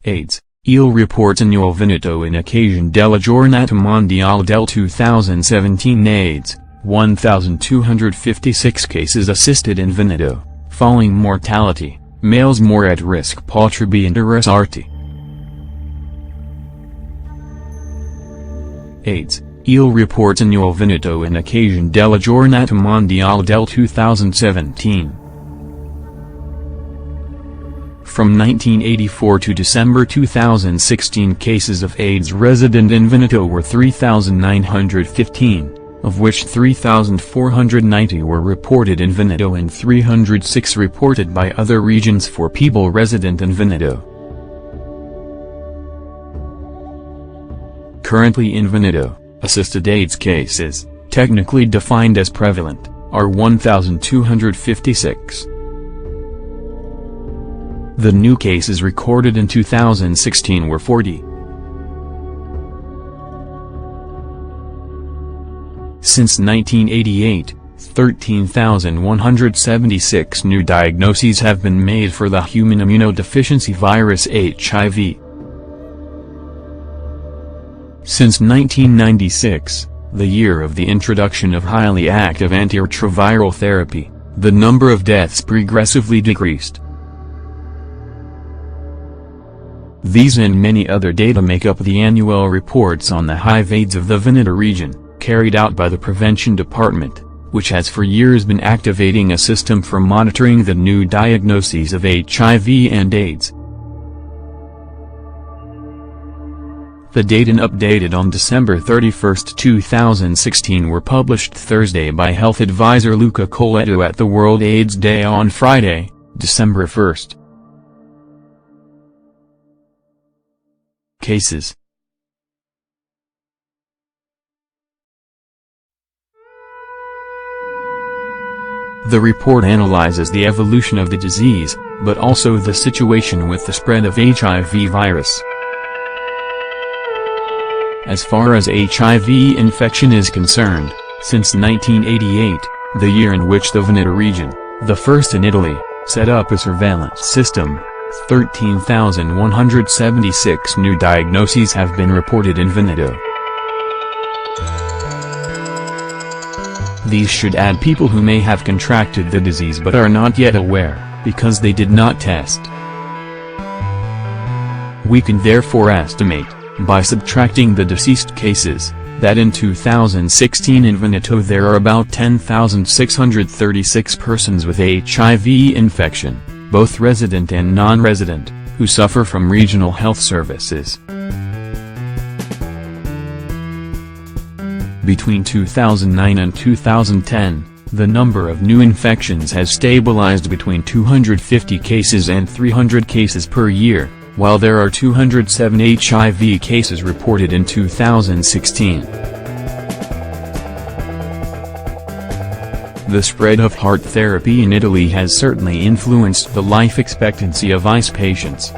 AIDS. Il reports annual Veneto in occasione della giornata mondiale del 2017 AIDS, 1,256 cases assisted in Veneto, falling mortality, males more at risk potrebbe interessarti. AIDS. Il reports annual Veneto in occasione della giornata mondiale del 2017. From 1984 to December 2016, cases of AIDS resident in Veneto were 3,915, of which 3,490 were reported in Veneto and 306 reported by other regions for people resident in Veneto. Currently in Veneto, assisted AIDS cases, technically defined as prevalent, are 1,256. The new cases recorded in 2016 were 40. Since 1988, 13,176 new diagnoses have been made for the human immunodeficiency virus HIV. Since 1996, the year of the introduction of highly active antiretroviral therapy, the number of deaths progressively decreased. These and many other data make up the annual reports on the HIV AIDS of the Veneto region, carried out by the Prevention Department, which has for years been activating a system for monitoring the new diagnoses of HIV and AIDS. The data updated on December 31, 2016 were published Thursday by health advisor Luca Coletto at the World AIDS Day on Friday, December 1. Cases. The report analyzes the evolution of the disease, but also the situation with the spread of HIV virus. As far as HIV infection is concerned, since 1988, the year in which the Veneto region, the first in Italy, set up a surveillance system, 13,176 new diagnoses have been reported in Veneto. These should add people who may have contracted the disease but are not yet aware, because they did not test. We can therefore estimate, by subtracting the deceased cases, that in 2016 in Veneto there are about 10,636 persons with HIV infection, both resident and non-resident, who suffer from regional health services. Between 2009 and 2010, the number of new infections has stabilized between 250 cases and 300 cases per year, while there are 207 HIV cases reported in 2016. The spread of heart therapy in Italy has certainly influenced the life expectancy of AIDS patients.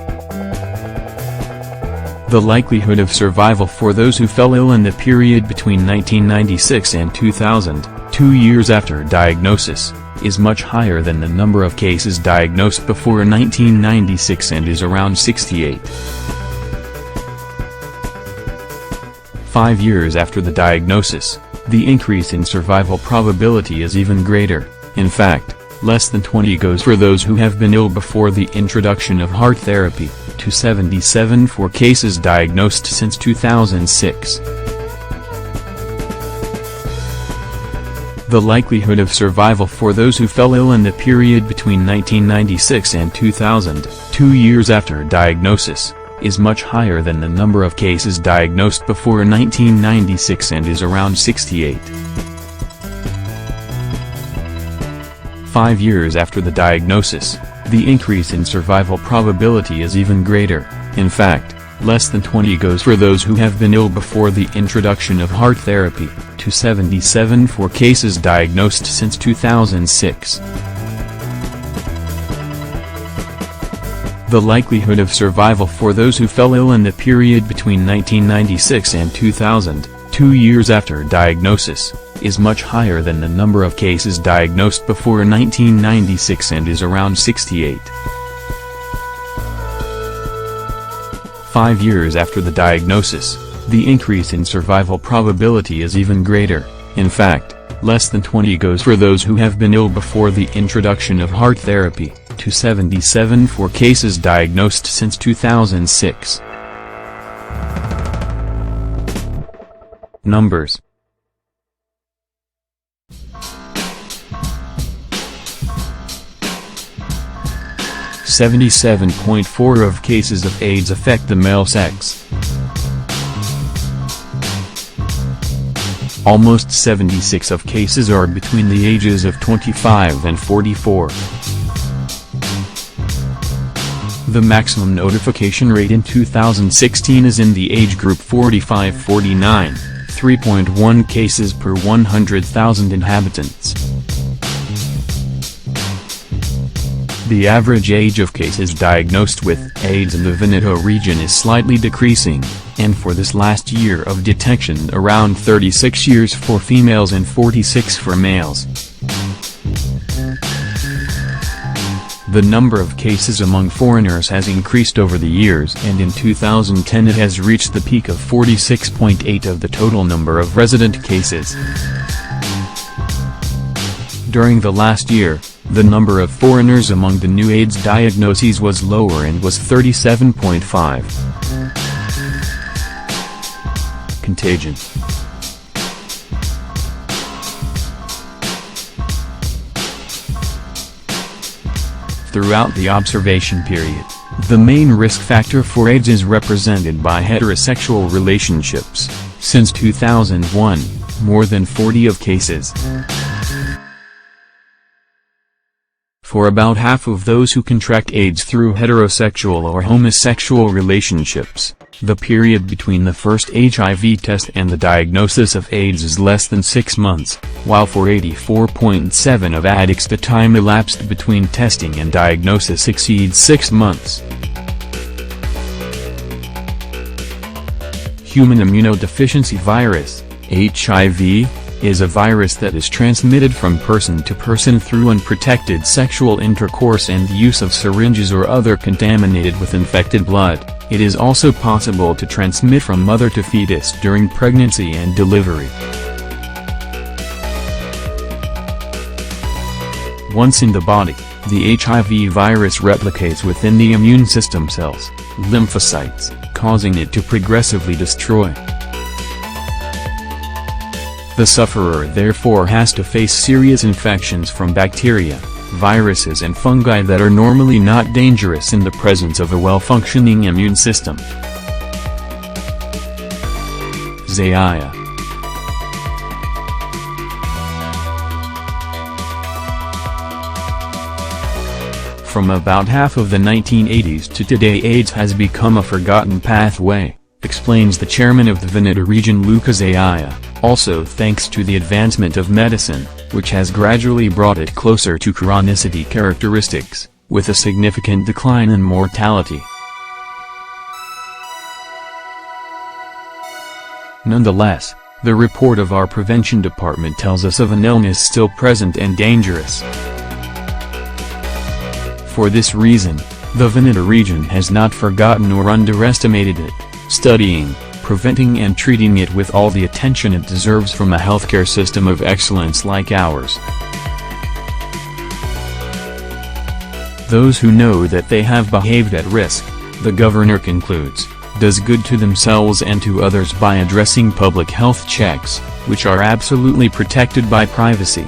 The likelihood of survival for those who fell ill in the period between 1996 and 2000, 2 years after diagnosis, is much higher than the number of cases diagnosed before 1996 and is around 68. 5 years after the diagnosis, the increase in survival probability is even greater. In fact, less than 20 goes for those who have been ill before the introduction of heart therapy, to 77 for cases diagnosed since 2006. The likelihood of survival for those who fell ill in the period between 1996 and 2000, 2 years after diagnosis, is much higher than the number of cases diagnosed before 1996 and is around 68. 5 years after the diagnosis, the increase in survival probability is even greater. In fact, less than 20 goes for those who have been ill before the introduction of heart therapy, to 77 for cases diagnosed since 2006. The likelihood of survival for those who fell ill in the period between 1996 and 2000, 2 years after diagnosis, is much higher than the number of cases diagnosed before 1996 and is around 68. 5 years after the diagnosis, the increase in survival probability is even greater. In fact, less than 20 goes for those who have been ill before the introduction of heart therapy, to 77 for cases diagnosed since 2006. Numbers. .4% of cases of AIDS affect the male sex. Almost 76% of cases are between the ages of 25 and 44. The maximum notification rate in 2016 is in the age group 45-49, 3.1 cases per 100,000 inhabitants. The average age of cases diagnosed with AIDS in the Veneto region is slightly decreasing, and for this last year of detection around 36 years for females and 46 for males. The number of cases among foreigners has increased over the years, and in 2010 it has reached the peak of 46.8 of the total number of resident cases. During the last year, the number of foreigners among the new AIDS diagnoses was lower and was 37.5. Contagion. Throughout the observation period, the main risk factor for AIDS is represented by heterosexual relationships. Since 2001, more than 40 of cases. For about half of those who contract AIDS through heterosexual or homosexual relationships, the period between the first HIV test and the diagnosis of AIDS is less than 6 months, while for 84.7% of addicts the time elapsed between testing and diagnosis exceeds 6 months. Human immunodeficiency virus, HIV, is a virus that is transmitted from person to person through unprotected sexual intercourse and the use of syringes or other contaminated with infected blood. It is also possible to transmit from mother to fetus during pregnancy and delivery. Once in the body, the HIV virus replicates within the immune system cells, lymphocytes, causing it to progressively destroy. The sufferer therefore has to face serious infections from bacteria, viruses and fungi that are normally not dangerous in the presence of a well-functioning immune system. Zaya. From about half of the 1980s to today, AIDS has become a forgotten pathway, explains the chairman of the Veneto region Luca Zaya, also thanks to the advancement of medicine, which has gradually brought it closer to chronicity characteristics, with a significant decline in mortality. Nonetheless, the report of our prevention department tells us of an illness still present and dangerous. For this reason, the Veneto region has not forgotten or underestimated it, studying, preventing and treating it with all the attention it deserves from a healthcare system of excellence like ours. Those who know that they have behaved at risk, the governor concludes, does good to themselves and to others by addressing public health checks, which are absolutely protected by privacy.